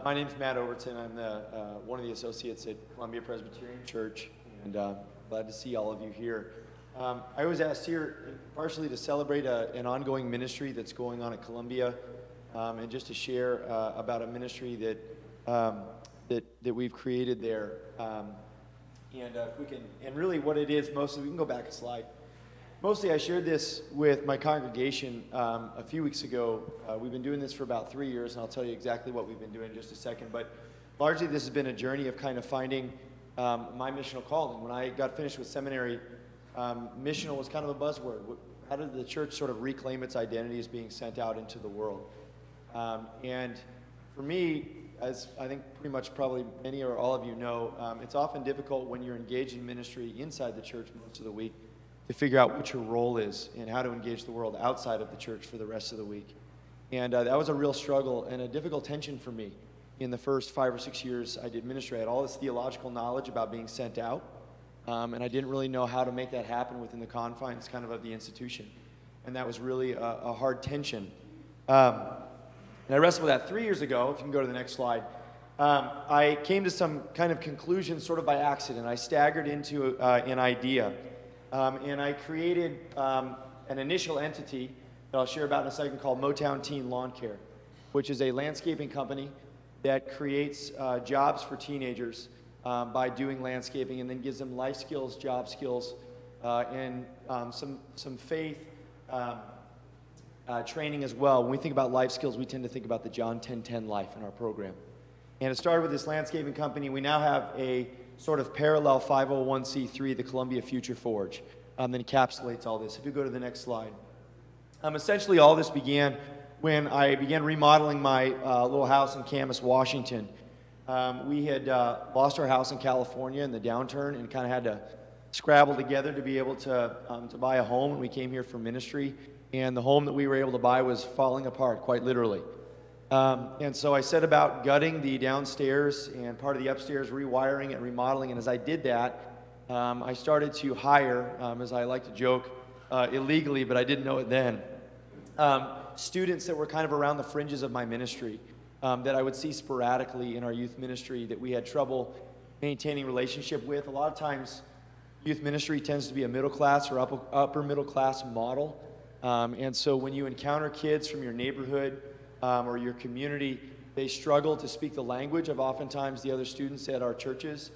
My name's Matt Overton. I'm one of the associates at Colombia Presbyterian Church, and glad to see all of you here. I was asked here partially to celebrate an ongoing ministry that's going on at Colombia, and just to share about a ministry that we've created there. If we can, and really what it is mostly, we can go back a slide. Mostly I shared this with my congregation a few weeks ago. We've been doing this for about 3 years, and I'll tell you exactly what we've been doing in just a second. But largely this has been a journey of kind of finding my missional calling. When I got finished with seminary, missional was kind of a buzzword. How did the church sort of reclaim its identity as being sent out into the world? And for me, as I think pretty much probably many or all of you know, it's often difficult when you're engaged in ministry inside the church most of the week to figure out what your role is and how to engage the world outside of the church for the rest of the week. And that was a real struggle and a difficult tension for me. In the first 5 or 6 years I did ministry, I had all this theological knowledge about being sent out, and I didn't really know how to make that happen within the confines kind of the institution. And that was really a hard tension. And I wrestled with that 3 years ago. If you can go to the next slide. I came to some kind of conclusion sort of by accident. I staggered into an idea. And I created an initial entity that I'll share about in a second called Motown Teen Lawn Care, which is a landscaping company that creates jobs for teenagers by doing landscaping, and then gives them life skills, job skills, and some faith training as well. When we think about life skills, we tend to think about the John 10:10 life in our program. And it started with this landscaping company. We now have a sort of parallel 501c3, the Colombia Future Forge, that encapsulates all this. If you go to the next slide. Essentially all this began when I began remodeling my little house in Camas, Washington. We had lost our house in California in the downturn and kind of had to scrabble together to be able to buy a home when we came here for ministry. And the home that we were able to buy was falling apart, quite literally. And so I set about gutting the downstairs and part of the upstairs, rewiring and remodeling. And as I did that, I started to hire, as I like to joke, illegally, but I didn't know it then, students that were kind of around the fringes of my ministry, that I would see sporadically in our youth ministry that we had trouble maintaining relationship with. A lot of times, youth ministry tends to be a middle class or upper middle class model. And so when you encounter kids from your neighborhood, or your community, they struggle to speak the language of oftentimes the other students at our churches.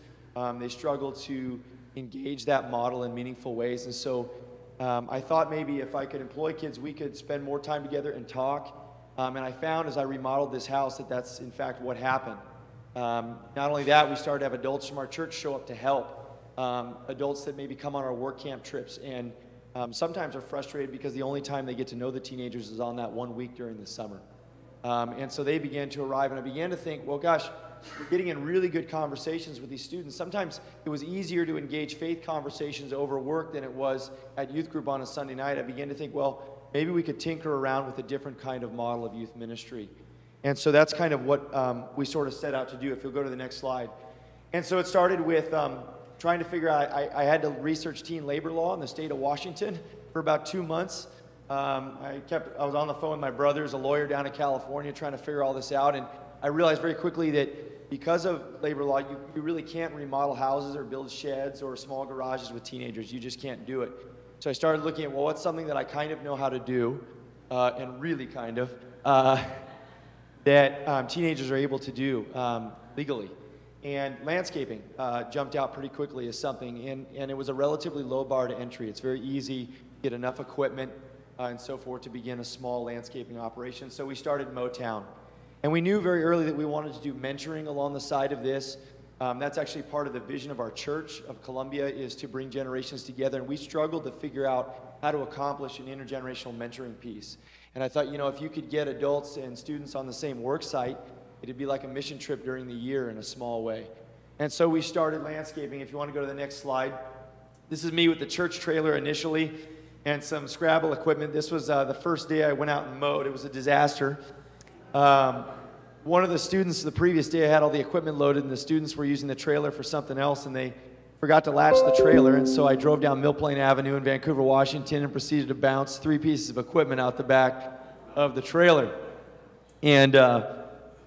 They struggle to engage that model in meaningful ways. And so I thought maybe if I could employ kids, we could spend more time together and talk. And I found as I remodeled this house that that's in fact what happened. Not only that, we started to have adults from our church show up to help. Adults that maybe come on our work camp trips and sometimes are frustrated because the only time they get to know the teenagers is on that 1 week during the summer. And so they began to arrive, and I began to think, well, gosh, we're getting in really good conversations with these students. Sometimes it was easier to engage faith conversations over work than it was at youth group on a Sunday night. I began to think, well, maybe we could tinker around with a different kind of model of youth ministry. And so that's kind of what we sort of set out to do, if you'll go to the next slide. And so it started with trying to figure out, I had to research teen labor law in the state of Washington for about 2 months. I was on the phone with my brother, who's a lawyer down in California, trying to figure all this out, and I realized very quickly that because of labor law, you really can't remodel houses or build sheds or small garages with teenagers. You just can't do it. So I started looking at, well, what's something that I kind of know how to do, and really kind of, that teenagers are able to do legally. And landscaping jumped out pretty quickly as something, and it was a relatively low bar to entry. It's very easy to get enough equipment and so forth to begin a small landscaping operation. So we started Motown. And we knew very early that we wanted to do mentoring along the side of this. That's actually part of the vision of our church of Colombia, is to bring generations together. And we struggled to figure out how to accomplish an intergenerational mentoring piece. And I thought, you know, if you could get adults and students on the same work site, it'd be like a mission trip during the year in a small way. And so we started landscaping. If you want to go to the next slide. This is me with the church trailer initially and some Scrabble equipment. This was the first day I went out and mowed. It was a disaster. One of the students the previous day, I had all the equipment loaded, and the students were using the trailer for something else, and they forgot to latch the trailer, and so I drove down Mill Plain Avenue in Vancouver, Washington, and proceeded to bounce 3 pieces of equipment out the back of the trailer. And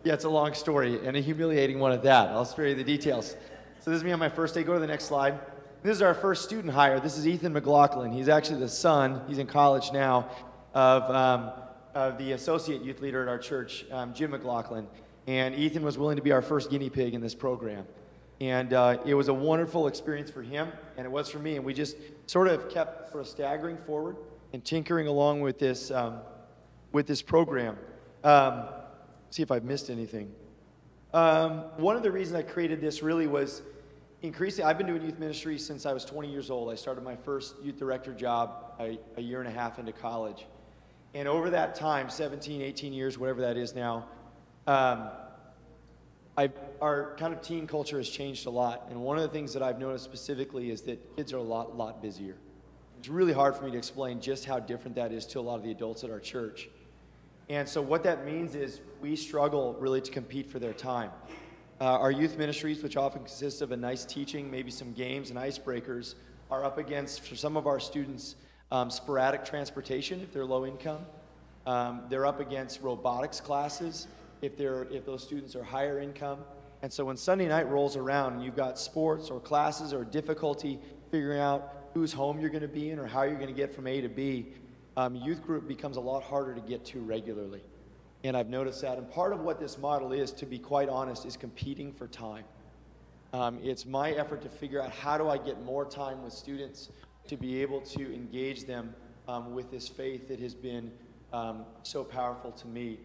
Yeah, it's a long story and a humiliating one at that. I'll spare you the details. So this is me on my first day. Go to the next slide. This is our first student hire. This is Ethan McLaughlin. He's actually the son, he's in college now, of the associate youth leader at our church, Jim McLaughlin. And Ethan was willing to be our first guinea pig in this program. And it was a wonderful experience for him, and it was for me. And we just sort of kept staggering forward and tinkering along with this program. See if I've missed anything. One of the reasons I created this really was increasing. I've been doing youth ministry since I was 20 years old. I started my first youth director job a year and a half into college. And over that time, 17, 18 years, whatever that is now, our kind of teen culture has changed a lot. And one of the things that I've noticed specifically is that kids are a lot busier. It's really hard for me to explain just how different that is to a lot of the adults at our church. And so what that means is we struggle really to compete for their time. Our youth ministries, which often consist of a nice teaching, maybe some games and icebreakers, are up against, for some of our students, sporadic transportation if they're low income. They're up against robotics classes if those students are higher income. And so when Sunday night rolls around and you've got sports or classes or difficulty figuring out whose home you're going to be in or how you're going to get from A to B, youth group becomes a lot harder to get to regularly. And I've noticed that. And part of what this model is, to be quite honest, is competing for time. It's my effort to figure out how do I get more time with students to be able to engage them with this faith that has been so powerful to me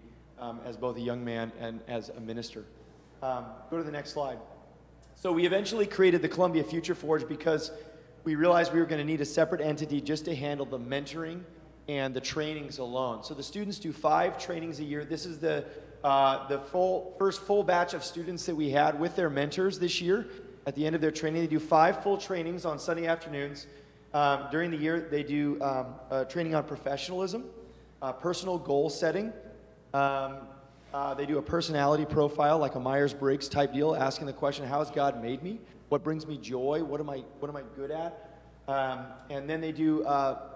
as both a young man and as a minister. Go to the next slide. So we eventually created the Colombia Future Forge because we realized we were going to need a separate entity just to handle the mentoring and the trainings alone. So the students do 5 trainings a year. This is the first full batch of students that we had with their mentors this year. At the end of their training, they do 5 full trainings on Sunday afternoons. During the year, they do training on professionalism, personal goal setting. They do a personality profile, like a Myers-Briggs type deal, asking the question, how has God made me? What brings me joy? What am I good at? And then they do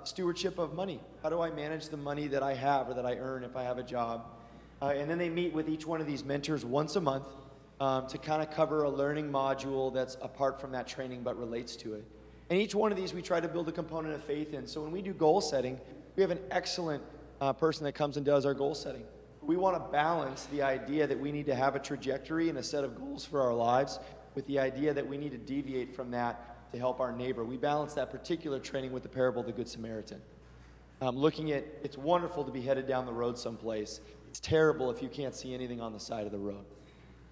stewardship of money. How do I manage the money that I have or that I earn if I have a job? And then they meet with each one of these mentors once a month to kind of cover a learning module that's apart from that training but relates to it. And each one of these we try to build a component of faith in. So when we do goal setting, we have an excellent person that comes and does our goal setting. We want to balance the idea that we need to have a trajectory and a set of goals for our lives with the idea that we need to deviate from that to help our neighbor. We balance that particular training with the parable of the Good Samaritan. Looking at, it's wonderful to be headed down the road someplace. It's terrible if you can't see anything on the side of the road.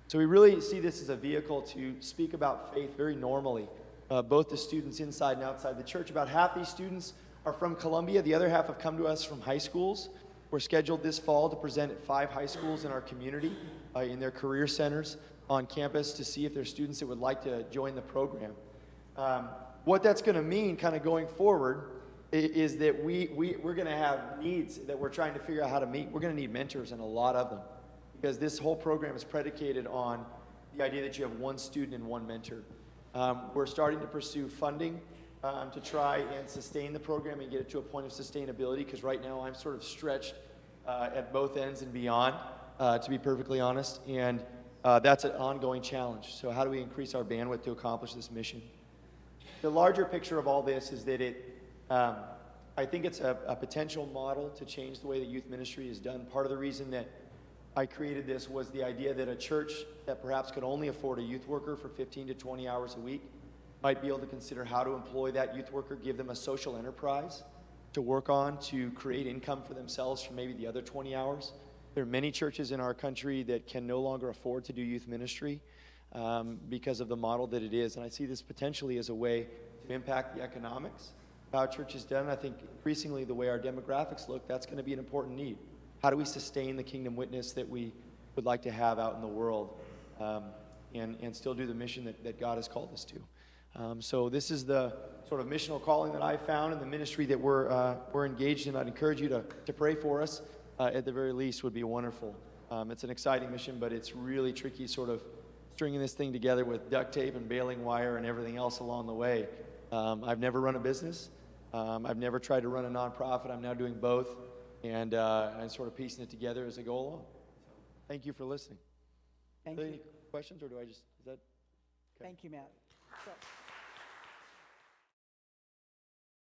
So we really see this as a vehicle to speak about faith very normally, both the students inside and outside the church. About half these students are from Colombia. The other half have come to us from high schools. We're scheduled this fall to present at 5 high schools in our community, in their career centers on campus, to see if there are students that would like to join the program. What that's going to mean kind of going forward is that we're going to have needs that we're trying to figure out how to meet. We're going to need mentors, and a lot of them, because this whole program is predicated on the idea that you have one student and one mentor. We're starting to pursue funding to try and sustain the program and get it to a point of sustainability, because right now I'm sort of stretched at both ends and beyond, to be perfectly honest, and that's an ongoing challenge. So how do we increase our bandwidth to accomplish this mission? The larger picture of all this is that I think it's a potential model to change the way that youth ministry is done. Part of the reason that I created this was the idea that a church that perhaps could only afford a youth worker for 15 to 20 hours a week might be able to consider how to employ that youth worker, give them a social enterprise to work on, to create income for themselves for maybe the other 20 hours. There are many churches in our country that can no longer afford to do youth ministry because of the model that it is. And I see this potentially as a way to impact the economics of how church is done. I think increasingly the way our demographics look, that's going to be an important need. How do we sustain the kingdom witness that we would like to have out in the world and still do the mission that God has called us to? So this is the sort of missional calling that I found, and the ministry that we're engaged in. I'd encourage you to pray for us. At the very least would be wonderful. It's an exciting mission, but it's really tricky sort of stringing this thing together with duct tape and baling wire and everything else along the way. I've never run a business. I've never tried to run a nonprofit. I'm now doing both, and I'm sort of piecing it together as I go along. Thank you for listening. Thank Are there you. any questions, or do I just, is that? Okay. Thank you, Matt. So,